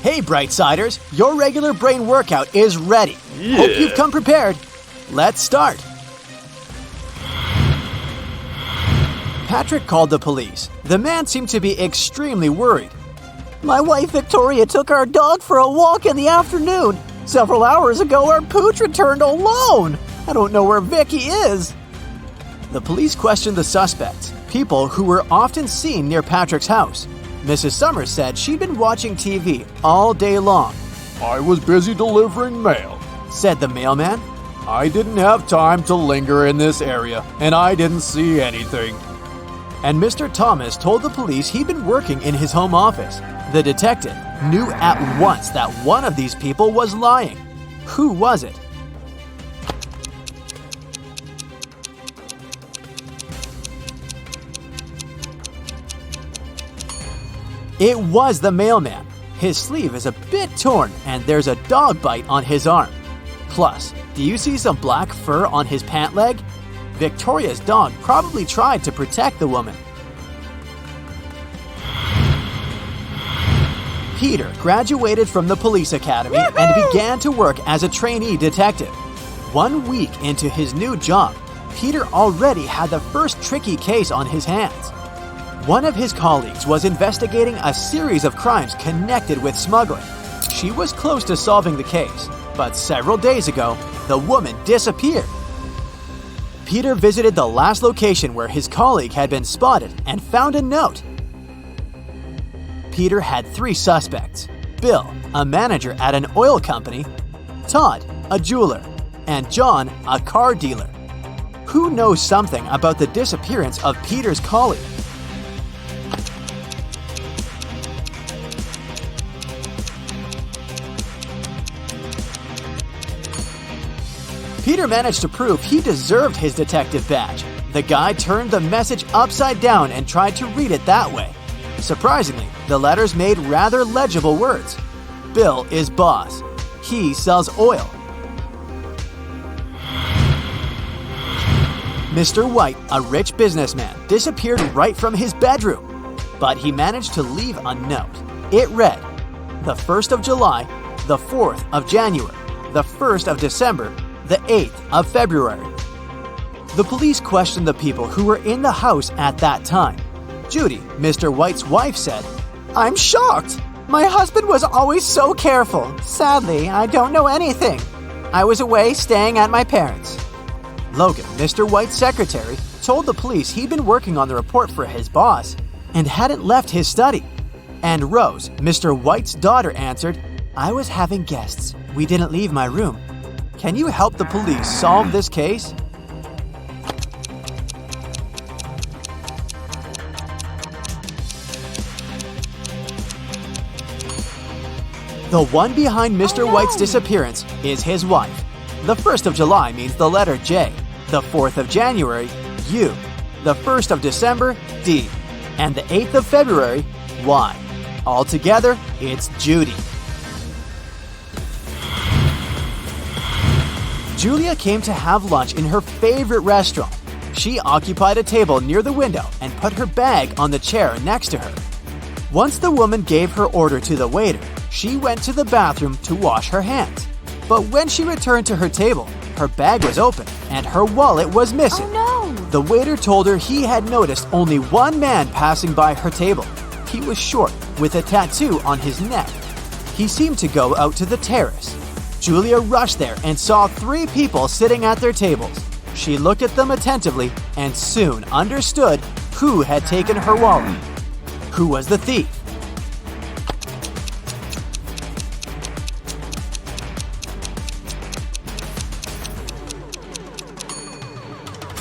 Hey, Brightsiders, your regular brain workout is ready. Hope you've come prepared. Let's start. Patrick called the police. The man seemed to be extremely worried. My wife Victoria took our dog for a walk in the afternoon. Several hours ago, our pooch returned alone. I don't know where Vicky is. The police questioned the suspects, people who were often seen near Patrick's house. Mrs. Summers said she'd been watching TV all day long. I was busy delivering mail, said the mailman. I didn't have time to linger in this area, and I didn't see anything. And Mr. Thomas told the police he'd been working in his home office. The detective knew at once that one of these people was lying. Who was it? It was the mailman. His sleeve is a bit torn and there's a dog bite on his arm. Plus, do you see some black fur on his pant leg? Victoria's dog probably tried to protect the woman. Peter graduated from the police academy and began to work as a trainee detective. 1 week into his new job, Peter already had the first tricky case on his hands. One of his colleagues was investigating a series of crimes connected with smuggling. She was close to solving the case, but several days ago, the woman disappeared. Peter visited the last location where his colleague had been spotted and found a note. Peter had 3 suspects: Bill, a manager at an oil company, Todd, a jeweler, and John, a car dealer. Who knows something about the disappearance of Peter's colleague? Peter managed to prove he deserved his detective badge. The guy turned the message upside down and tried to read it that way. Surprisingly, the letters made rather legible words. Bill is boss. He sells oil. Mr. White, a rich businessman, disappeared right from his bedroom. But he managed to leave a note. It read, the 1st of July, the 4th of January, the 1st of December, the 8th of February. The police questioned the people who were in the house at that time. Judy, Mr. White's wife, said, I'm shocked. My husband was always so careful. Sadly, I don't know anything. I was away staying at my parents'. Logan, Mr. White's secretary, told the police he'd been working on the report for his boss and hadn't left his study. And Rose, Mr. White's daughter, answered, I was having guests. We didn't leave my room. Can you help the police solve this case? The one behind Mr. White's disappearance is his wife. The 1st of July means the letter J, the 4th of January, U, the 1st of December, D, and the 8th of February, Y. Altogether, it's Judy. Julia came to have lunch in her favorite restaurant. She occupied a table near the window and put her bag on the chair next to her. Once the woman gave her order to the waiter, she went to the bathroom to wash her hands. But when she returned to her table, her bag was open and her wallet was missing. Oh no! The waiter told her he had noticed only one man passing by her table. He was short, with a tattoo on his neck. He seemed to go out to the terrace. Julia rushed there and saw 3 people sitting at their tables. She looked at them attentively and soon understood who had taken her wallet. Who was the thief?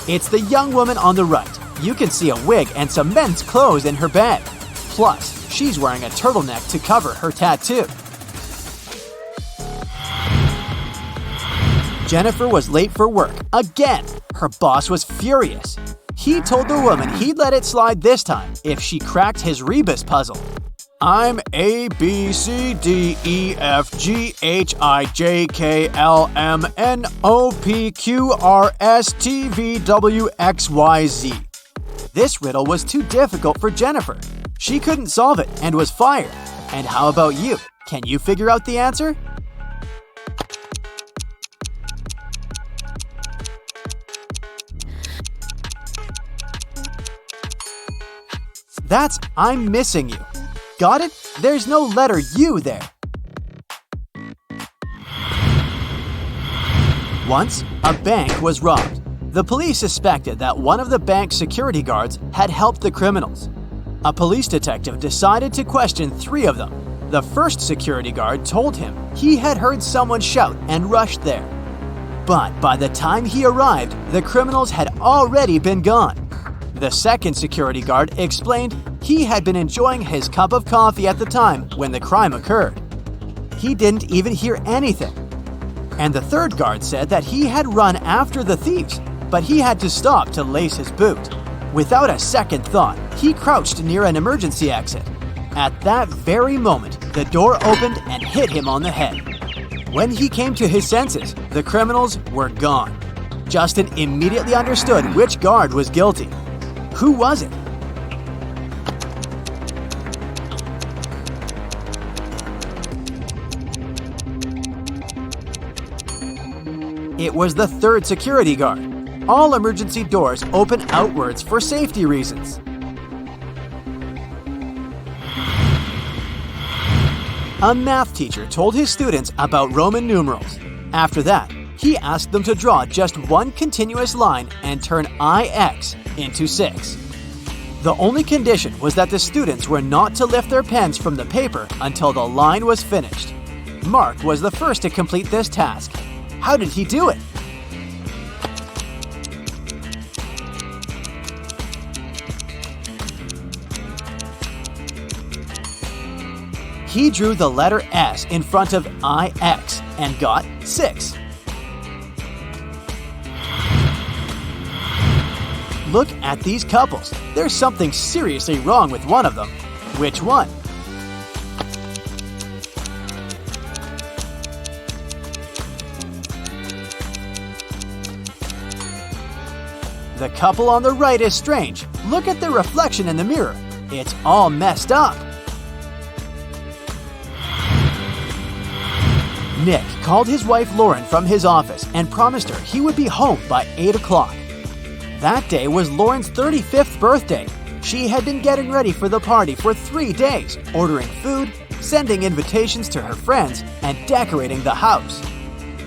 It's the young woman on the right. You can see a wig and some men's clothes in her bag. Plus, she's wearing a turtleneck to cover her tattoo. Jennifer was late for work again. Her boss was furious. He told the woman he'd let it slide this time if she cracked his rebus puzzle. I'm A, B, C, D, E, F, G, H, I, J, K, L, M, N, O, P, Q, R, S, T, V, W, X, Y, Z. This riddle was too difficult for Jennifer. She couldn't solve it and was fired. And how about you? Can you figure out the answer? That's I'm missing you. Got it? There's no letter U there. Once, a bank was robbed. The police suspected that one of the bank's security guards had helped the criminals. A police detective decided to question 3 of them. The first security guard told him he had heard someone shout and rushed there. But by the time he arrived, the criminals had already been gone. The second security guard explained he had been enjoying his cup of coffee at the time when the crime occurred. He didn't even hear anything. And the third guard said that he had run after the thieves, but he had to stop to lace his boot. Without a second thought, he crouched near an emergency exit. At that very moment, the door opened and hit him on the head. When he came to his senses, the criminals were gone. Justin immediately understood which guard was guilty. Who was it? It was the third security guard. All emergency doors open outwards for safety reasons. A math teacher told his students about Roman numerals. After that, he asked them to draw just one continuous line and turn IX into 6. The only condition was that the students were not to lift their pens from the paper until the line was finished. Mark was the first to complete this task. How did he do it? He drew the letter S in front of IX and got 6. Look at these couples. There's something seriously wrong with one of them. Which one? The couple on the right is strange. Look at the reflection in the mirror. It's all messed up. Nick called his wife Lauren from his office and promised her he would be home by 8 o'clock. That day was Lauren's 35th birthday. She had been getting ready for the party for 3 days, ordering food, sending invitations to her friends, and decorating the house.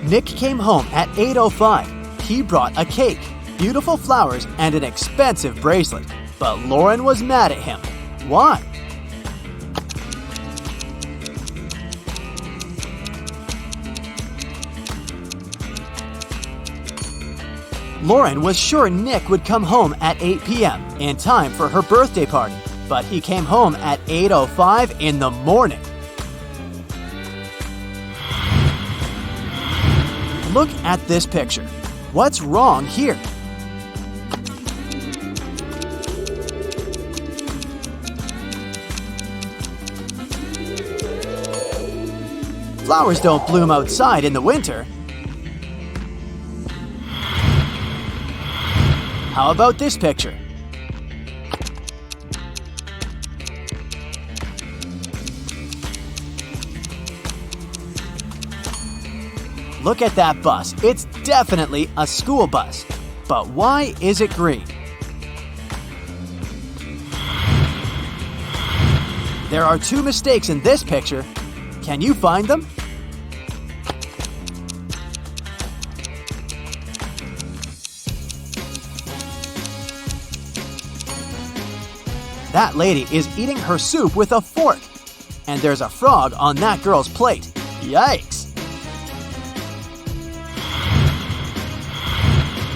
Nick came home at 8:05. He brought a cake, beautiful flowers, and an expensive bracelet. But Lauren was mad at him. Why? Lauren was sure Nick would come home at 8 p.m. in time for her birthday party, but he came home at 8:05 in the morning. Look at this picture. What's wrong here? Flowers don't bloom outside in the winter. How about this picture? Look at that bus. It's definitely a school bus. But why is it green? There are 2 mistakes in this picture. Can you find them? That lady is eating her soup with a fork. And there's a frog on that girl's plate. Yikes!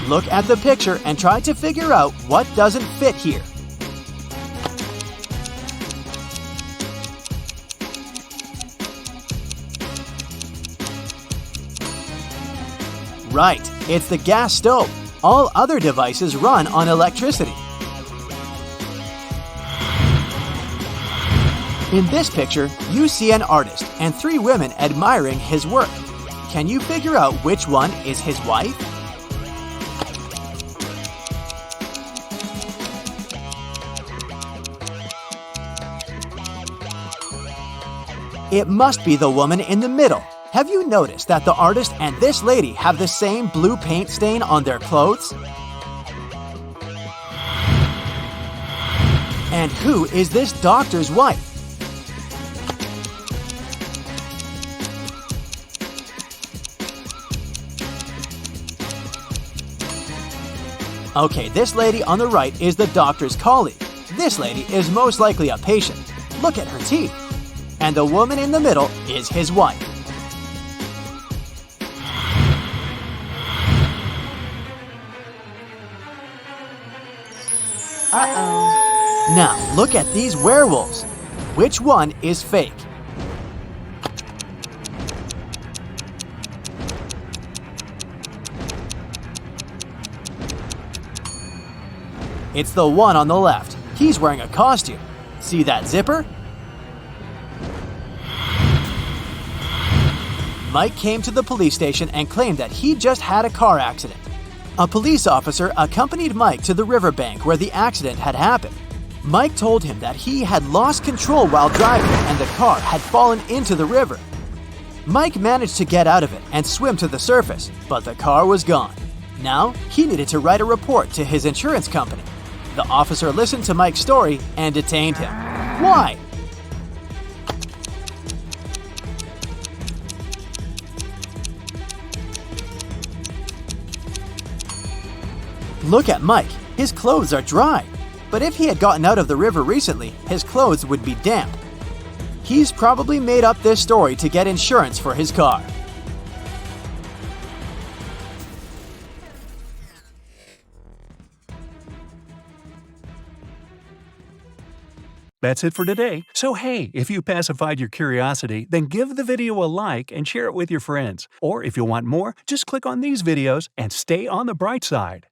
Look at the picture and try to figure out what doesn't fit here. Right, it's the gas stove. All other devices run on electricity. In this picture, you see an artist and 3 women admiring his work. Can you figure out which one is his wife? It must be the woman in the middle. Have you noticed that the artist and this lady have the same blue paint stain on their clothes? And who is this doctor's wife? Okay, this lady on the right is the doctor's colleague. This lady is most likely a patient. Look at her teeth. And the woman in the middle is his wife. Uh-oh. Now, look at these werewolves. Which one is fake? It's the one on the left. He's wearing a costume. See that zipper? Mike came to the police station and claimed that he just had a car accident. A police officer accompanied Mike to the riverbank where the accident had happened. Mike told him that he had lost control while driving and the car had fallen into the river. Mike managed to get out of it and swim to the surface, but the car was gone. Now, he needed to write a report to his insurance company. The officer listened to Mike's story and detained him. Why? Look at Mike. His clothes are dry. But if he had gotten out of the river recently, his clothes would be damp. He's probably made up this story to get insurance for his car. That's it for today. So hey, if you pacified your curiosity, then give the video a like and share it with your friends. Or if you want more, just click on these videos and stay on the bright side.